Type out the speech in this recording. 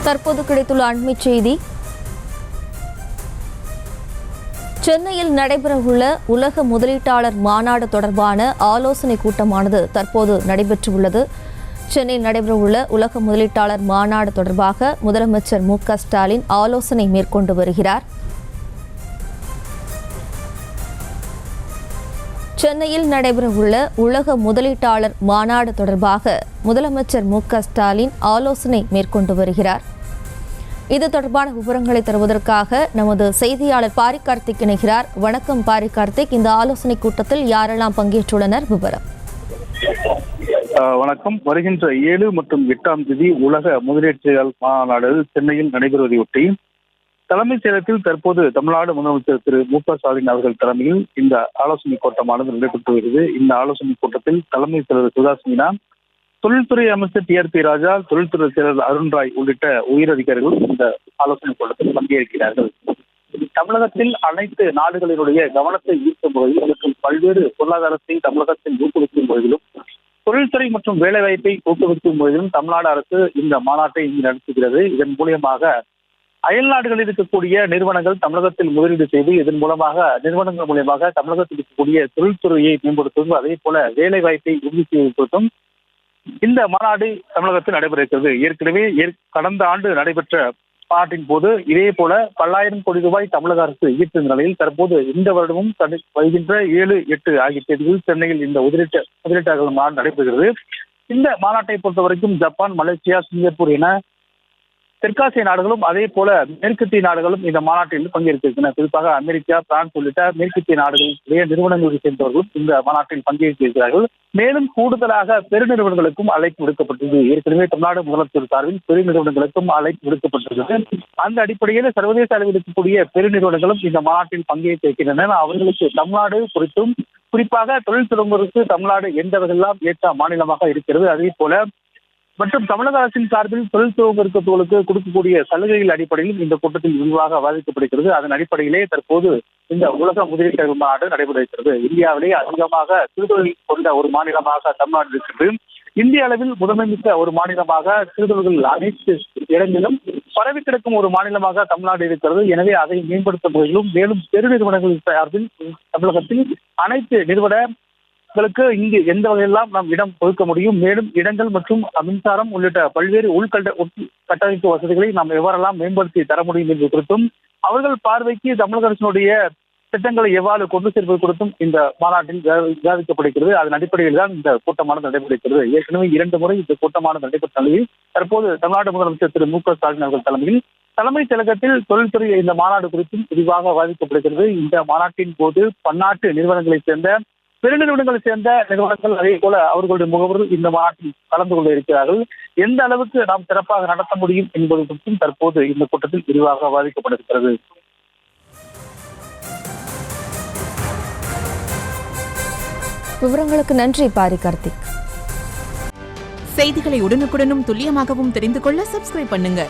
தற்போது கிடைத்துள்ள அண்மைச் செய்தி. சென்னையில் நடைபெறவுள்ள உலக முதலீட்டாளர் மாநாடு தொடர்பான ஆலோசனை கூட்டமானது தற்போது நடைபெற்றுள்ளது. சென்னையில் நடைபெறவுள்ள உலக முதலீட்டாளர் மாநாடு தொடர்பாக முதலமைச்சர் மு.க.ஸ்டாலின் ஆலோசனை மேற்கொண்டு வருகிறார். சென்னையில் நடைபெறவுள்ள உலக முதலீட்டாளர் மாநாடு தொடர்பாக முதலமைச்சர் மு.க.ஸ்டாலின் ஆலோசனை மேற்கொண்டு வருகிறார். இது தொடர்பான விவரங்களை தருவதற்காக நமது செய்தியாளர் பாரி கார்த்திக் இணைகிறார். வணக்கம் பாரி கார்த்திக், இந்த ஆலோசனை கூட்டத்தில் யாரெல்லாம் பங்கேற்றுள்ளனர், விவரம்? வணக்கம். வருகின்ற 7 மற்றும் 8ஆம் தேதி உலக முதலீட்டாளர் மாநாடு சென்னையில் நடைபெறுவதையொட்டி தலைமைச் செயலகத்தில் தற்போது தமிழ்நாடு முதலமைச்சர் திரு மு.க.ஸ்டாலின் அவர்கள் தலைமையில் இந்த ஆலோசனை கூட்டமானது நடைபெற்று வருகிறது. இந்த ஆலோசனை கூட்டத்தில் தலைமைச் செயலர் சுதாஸ் மீனா, தொழில்துறை அமைச்சர் டி.ஆர்.பி. ராஜா, தொழில்துறை செயலர் அருண்ராய் உள்ளிட்ட உயரதிகாரிகள் இந்த ஆலோசனை கூட்டத்தில் பங்கேற்கிறார்கள். தமிழகத்தில் அனைத்து நாடுகளினுடைய கவனத்தை ஈர்க்கும் வகையில் மற்றும் பல்வேறு பொருளாதாரத்தை தமிழகத்தில் ஊக்குவிக்கும் வகையிலும் தொழில்துறை மற்றும் வேலைவாய்ப்பை ஊக்குவிக்கும் வகையிலும் தமிழ்நாடு அரசு இந்த மாநாட்டை இங்கு நடத்துகிறது. இதன் மூலியமாக அயல் நாடுகளில் இருக்கக்கூடிய நிறுவனங்கள் தமிழகத்தில் முதலீடு செய்து இதன் மூலமாக நிறுவனங்கள் மூலியமாக தமிழகத்தில் இருக்கக்கூடிய தொழில்துறையை மேம்படுத்துவதும் அதே போல வேலை வாய்ப்பை உறுதி செய்வதற்கும் இந்த மாநாடு தமிழகத்தில் நடைபெறுகிறது. ஏற்கனவே கடந்த ஆண்டு நடைபெற்ற மாநாட்டின் போது இதே போல பல்லாயிரம் கோடி ரூபாய் தமிழக அரசு ஈர்த்த நிலையில் தற்போது இந்த வருடமும் வருகின்ற 7, 8 ஆகிய தேதிகளில் சென்னையில் இந்த முதலீட்டாளர்கள் மாநாடு நடைபெறுகிறது. இந்த மாநாட்டை பொறுத்தவரைக்கும் ஜப்பான், மலேசியா, சிங்கப்பூர் என தெற்காசிய நாடுகளும் அதே போல மேற்கத்திய நாடுகளும் இந்த மாநாட்டில் பங்கேற்கின்றன. குறிப்பாக அமெரிக்கா, பிரான்ஸ் உள்ளிட்ட மேற்கத்திய நாடுகளுடைய நிறுவனங்களை சேர்ந்தவர்களும் இந்த மாநாட்டில் பங்கேற்றிருக்கிறார்கள். மேலும் கூடுதலாக பெருநிறுவனங்களுக்கும் அழைப்பு விடுக்கப்பட்டது. ஏற்கனவே தமிழ்நாடு முதலமைச்சர் சார்பில் பெருநிறுவனங்களுக்கும் அழைப்பு விடுக்கப்பட்டிருக்கிறது. அந்த அடிப்படையில் சர்வதேச அளவில் இருக்கக்கூடிய பெருநிறுவனங்களும் இந்த மாநாட்டில் பங்கேற்றிருக்கின்றன. அவர்களுக்கு தமிழ்நாடு குறித்தும் குறிப்பாக தொழில் தொடங்குவதற்கு தமிழ்நாடு எந்த வகையெல்லாம் ஏற்ற மாநிலமாக இருக்கிறது, அதே போல மற்றும் தமிழக அரசின் சார்பில் தொழில் துவங்குவதற்கு கொடுக்கக்கூடிய சலுகைகள் அடிப்படையில் இந்த கூட்டத்தில் விரிவாக விவாதிக்கப்படுகிறது. அதன் அடிப்படையிலே தற்போது இந்த உலக முதலீட்டாளர் மாநாடு நடைபெறுகிறது. இந்தியாவிலேயே அதிகமாக சிறுதொழில் கொண்ட ஒரு மாநிலமாக தமிழ்நாடு இருக்கிறது. இந்திய அளவில் முதன்மைமிக்க ஒரு மாநிலமாக சிறுதொழில்கள் அனைத்து இடங்களிலும் பரவி கிடக்கும் ஒரு மாநிலமாக தமிழ்நாடு இருக்கிறது. எனவே அதை மேம்படுத்தும் வகையிலும் மேலும் பெருநிறுவனங்கள் சார்பில் தமிழகத்தில் அனைத்து நிறுவனங்களுக்கு இங்கு எந்த வகையெல்லாம் நாம் இடம் ஒதுக்க முடியும், மேலும் இடங்கள் மற்றும் மின்சாரம் உள்ளிட்ட பல்வேறு உள்கட்டமைப்பு வசதிகளை நாம் எவ்வாறெல்லாம் மேம்படுத்தி தர முடியும் என்பது குறித்தும் அவர்கள் பார்வைக்கு தமிழக அரசினுடைய திட்டங்களை எவ்வாறு கொண்டு சேர்ப்பது குறித்தும் இந்த மாநாட்டில் விவாதிக்கப்படுகிறது. அதன் அடிப்படையில் தான் இந்த கூட்டமானது நடைபெறுகிறது. ஏற்கனவே 2 முறை இந்த கூட்டமானது நடைபெற்ற நிலையில் தற்போது தமிழ்நாடு முதலமைச்சர் திரு மு.க.ஸ்டாலின் அவர்கள் தலைமையில் தலைமைச் செயலகத்தில் தொழில்துறை இந்த மாநாடு குறித்தும் விரிவாக விவாதிக்கப்படுகிறது. இந்த மாநாட்டின் போது பன்னாட்டு நிறுவனங்களைச் சேர்ந்த பெருநிறுவனங்களை சேர்ந்த நிறுவனங்கள் அதே போல அவர்களுடைய முகவர்கள் இந்த மாநாட்டில் கலந்து கொள்ள இருக்கிறார்கள். எந்த அளவுக்கு நாம் சிறப்பாக நடத்த முடியும் என்பது குறித்தும் தற்போது இந்த கூட்டத்தில் விரிவாக விவாதிக்கப்பட்டிருக்கிறது. விவரங்களுக்கு நன்றி பாரி கார்த்திக். செய்திகளை உடனுக்குடனும் துல்லியமாகவும் தெரிந்து கொள்ள சப்ஸ்கிரைப் பண்ணுங்க.